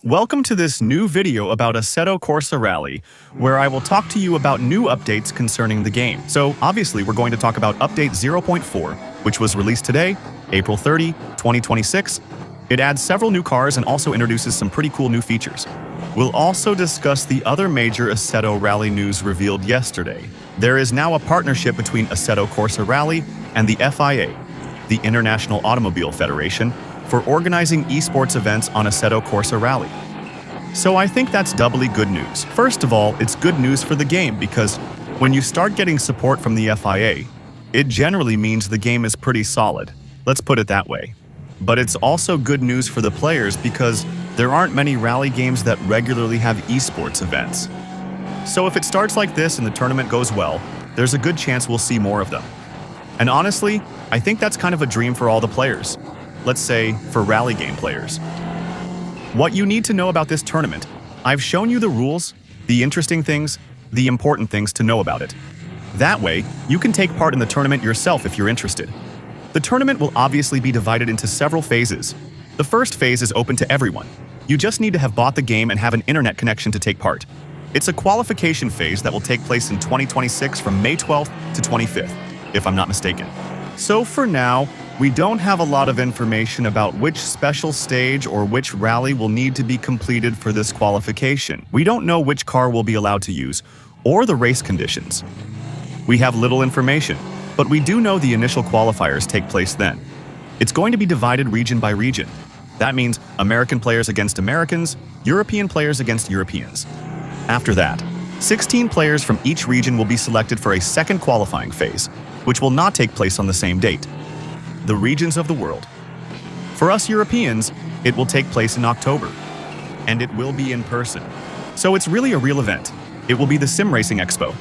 Welcome to this new video about ASSETTO Corsa Rally, where I will talk to you about new updates concerning the game. So obviously we're going to talk about update 0.4, which was released today, April 30, 2026. It adds several new cars and also introduces some pretty cool new features. We'll also discuss the other major ASSETTO Rally news revealed yesterday. There is now a partnership between ASSETTO Corsa Rally and the FIA, the International Automobile Federation, for organizing esports events on ASSETTO Corsa Rally. So I think that's doubly good news. First of all, it's good news for the game because when you start getting support from the FIA, it generally means the game is pretty solid. Let's put it that way. But it's also good news for the players because there aren't many rally games that regularly have esports events. So if it starts like this and the tournament goes well, there's a good chance we'll see more of them. And honestly, I think that's kind of a dream for all the players. Let's say, for rally game players. What you need to know about this tournament, I've shown you the rules, the interesting things, the important things to know about it. That way, you can take part in the tournament yourself if you're interested. The tournament will obviously be divided into several phases. The first phase is open to everyone. You just need to have bought the game and have an internet connection to take part. It's a qualification phase that will take place in 2026 from May 12th to 25th, if I'm not mistaken. So for now, we don't have a lot of information about which special stage or which rally will need to be completed for this qualification. We don't know which car we'll be allowed to use, or the race conditions. We have little information, but we do know the initial qualifiers take place then. It's going to be divided region by region. That means American players against Americans, European players against Europeans. After that, 16 players from each region will be selected for a second qualifying phase, which will not take place on the same date. The regions of the world. For us Europeans, it will take place in October, and it will be in person. So it's really a real event. It will be the Sim Racing Expo,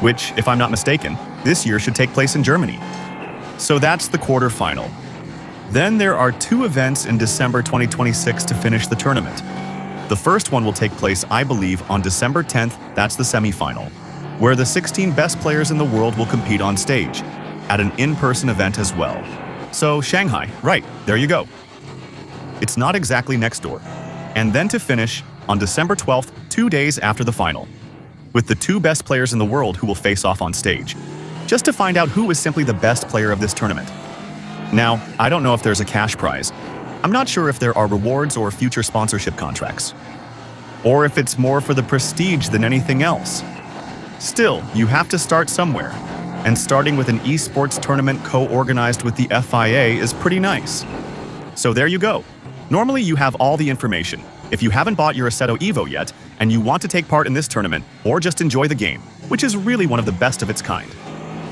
which, if I'm not mistaken, this year should take place in Germany. So that's the quarterfinal. Then there are two events in December 2026 to finish the tournament. The first one will take place, I believe, on December 10th, that's the semifinal, where the 16 best players in the world will compete on stage, at an in-person event as well. So Shanghai, right, there you go. It's not exactly next door. And then to finish, on December 12th, 2 days after the final, with the two best players in the world who will face off on stage, just to find out who is simply the best player of this tournament. Now, I don't know if there's a cash prize. I'm not sure if there are rewards or future sponsorship contracts, or if it's more for the prestige than anything else. Still, you have to start somewhere. And starting with an esports tournament co-organized with the FIA is pretty nice. So there you go. Normally you have all the information. If you haven't bought your ASSETTO Evo yet, and you want to take part in this tournament, or just enjoy the game, which is really one of the best of its kind.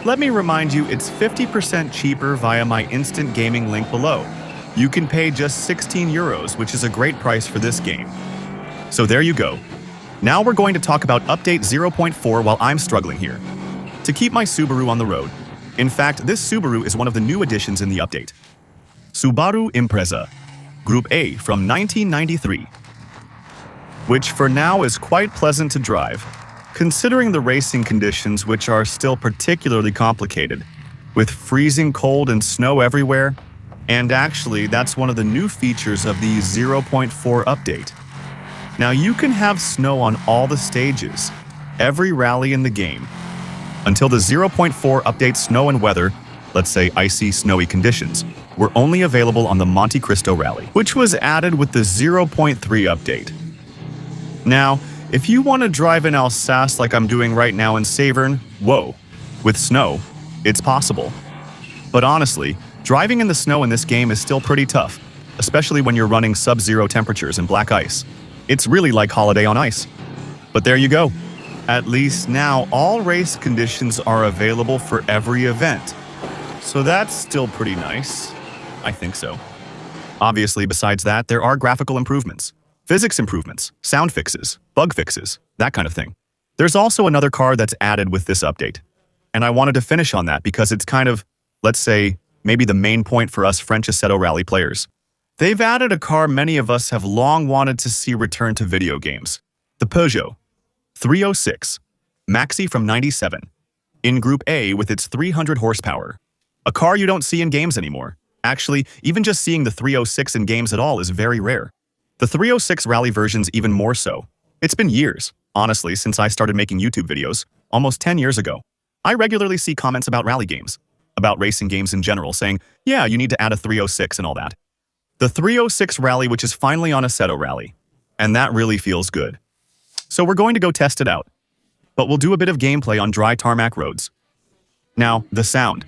Let me remind you, it's 50% cheaper via my instant gaming link below. You can pay just 16 euros, which is a great price for this game. So there you go. Now we're going to talk about update 0.4 while I'm struggling here to keep my Subaru on the road. In fact, this Subaru is one of the new additions in the update. Subaru Impreza, Group A from 1993, which for now is quite pleasant to drive, considering the racing conditions which are still particularly complicated, with freezing cold and snow everywhere, and actually that's one of the new features of the 0.4 update. Now you can have snow on all the stages, every rally in the game, until the 0.4 update snow and weather, let's say icy, snowy conditions, were only available on the Monte Cristo rally, which was added with the 0.3 update. Now, if you want to drive in Alsace like I'm doing right now in Saverne, whoa, with snow, it's possible. But honestly, driving in the snow in this game is still pretty tough, especially when you're running sub-zero temperatures and black ice. It's really like Holiday on Ice. But there you go. At least now all race conditions are available for every event. So that's still pretty nice. I think so. Obviously, besides that, there are graphical improvements, physics improvements, sound fixes, bug fixes, that kind of thing. There's also another car that's added with this update. And I wanted to finish on that because it's kind of, let's say, maybe the main point for us French ASSETTO Rally players. They've added a car many of us have long wanted to see return to video games. The Peugeot 306, Maxi from 97, in Group A with its 300 horsepower. A car you don't see in games anymore. Actually, even just seeing the 306 in games at all is very rare. The 306 Rally version's even more so. It's been years, honestly, since I started making YouTube videos, almost 10 years ago. I regularly see comments about rally games, about racing games in general, saying, yeah, you need to add a 306 and all that. The 306 Rally, which is finally on Assetto Rally, and that really feels good. So we're going to go test it out, but we'll do a bit of gameplay on dry tarmac roads. Now, the sound.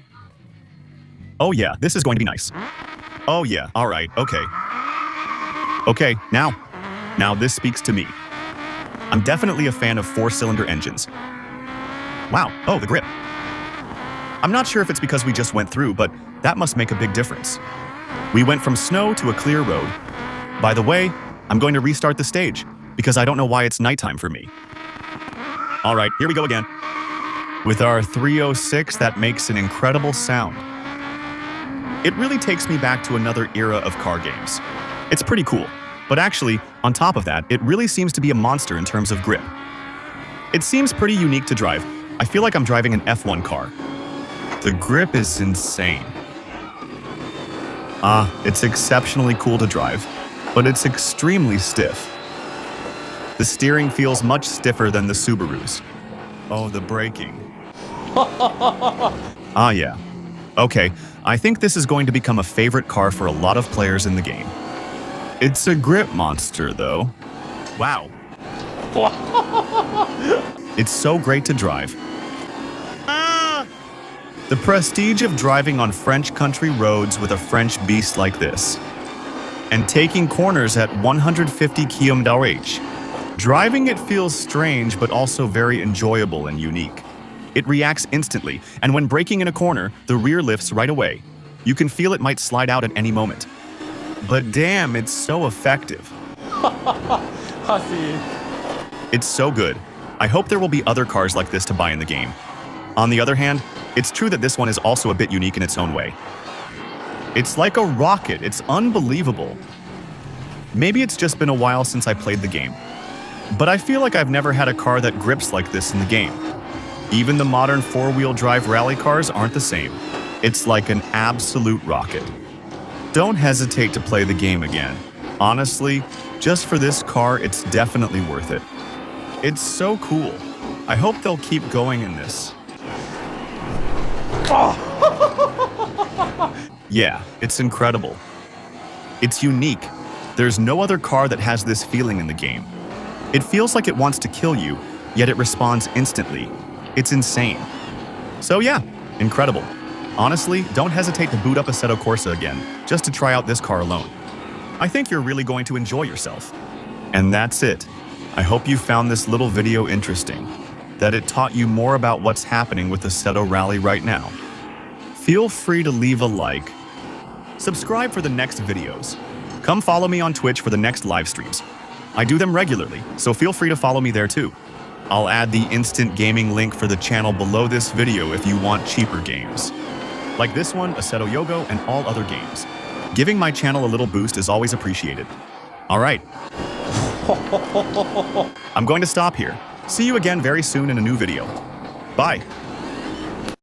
Oh yeah, this is going to be nice. Oh yeah, alright, okay. Okay, now this speaks to me. I'm definitely a fan of 4-cylinder engines. Wow, oh, the grip. I'm not sure if it's because we just went through, but that must make a big difference. We went from snow to a clear road. By the way, I'm going to restart the stage, because I don't know why it's nighttime for me. Alright, here we go again. With our 306, that makes an incredible sound. It really takes me back to another era of car games. It's pretty cool, but actually, on top of that, it really seems to be a monster in terms of grip. It seems pretty unique to drive. I feel like I'm driving an F1 car. The grip is insane. It's exceptionally cool to drive, but it's extremely stiff. The steering feels much stiffer than the Subarus. Oh, the braking. Yeah. Okay, I think this is going to become a favorite car for a lot of players in the game. It's a grip monster, though. Wow. It's so great to drive. The prestige of driving on French country roads with a French beast like this. And taking corners at 150 km/h. Driving it feels strange, but also very enjoyable and unique. It reacts instantly, and when braking in a corner, the rear lifts right away. You can feel it might slide out at any moment. But damn, it's so effective. It's so good. I hope there will be other cars like this to buy in the game. On the other hand, it's true that this one is also a bit unique in its own way. It's like a rocket, it's unbelievable. Maybe it's just been a while since I played the game. But I feel like I've never had a car that grips like this in the game. Even the modern four-wheel drive rally cars aren't the same. It's like an absolute rocket. Don't hesitate to play the game again. Honestly, just for this car, it's definitely worth it. It's so cool. I hope they'll keep going in this. Yeah, it's incredible. It's unique. There's no other car that has this feeling in the game. It feels like it wants to kill you, yet it responds instantly. It's insane. So yeah, incredible. Honestly, don't hesitate to boot up Assetto Corsa again, just to try out this car alone. I think you're really going to enjoy yourself. And that's it. I hope you found this little video interesting, that it taught you more about what's happening with Assetto Rally right now. Feel free to leave a like. Subscribe for the next videos. Come follow me on Twitch for the next live streams. I do them regularly, so feel free to follow me there too. I'll add the instant gaming link for the channel below this video if you want cheaper games. Like this one, Assetto Yogo, and all other games. Giving my channel a little boost is always appreciated. Alright. I'm going to stop here. See you again very soon in a new video. Bye.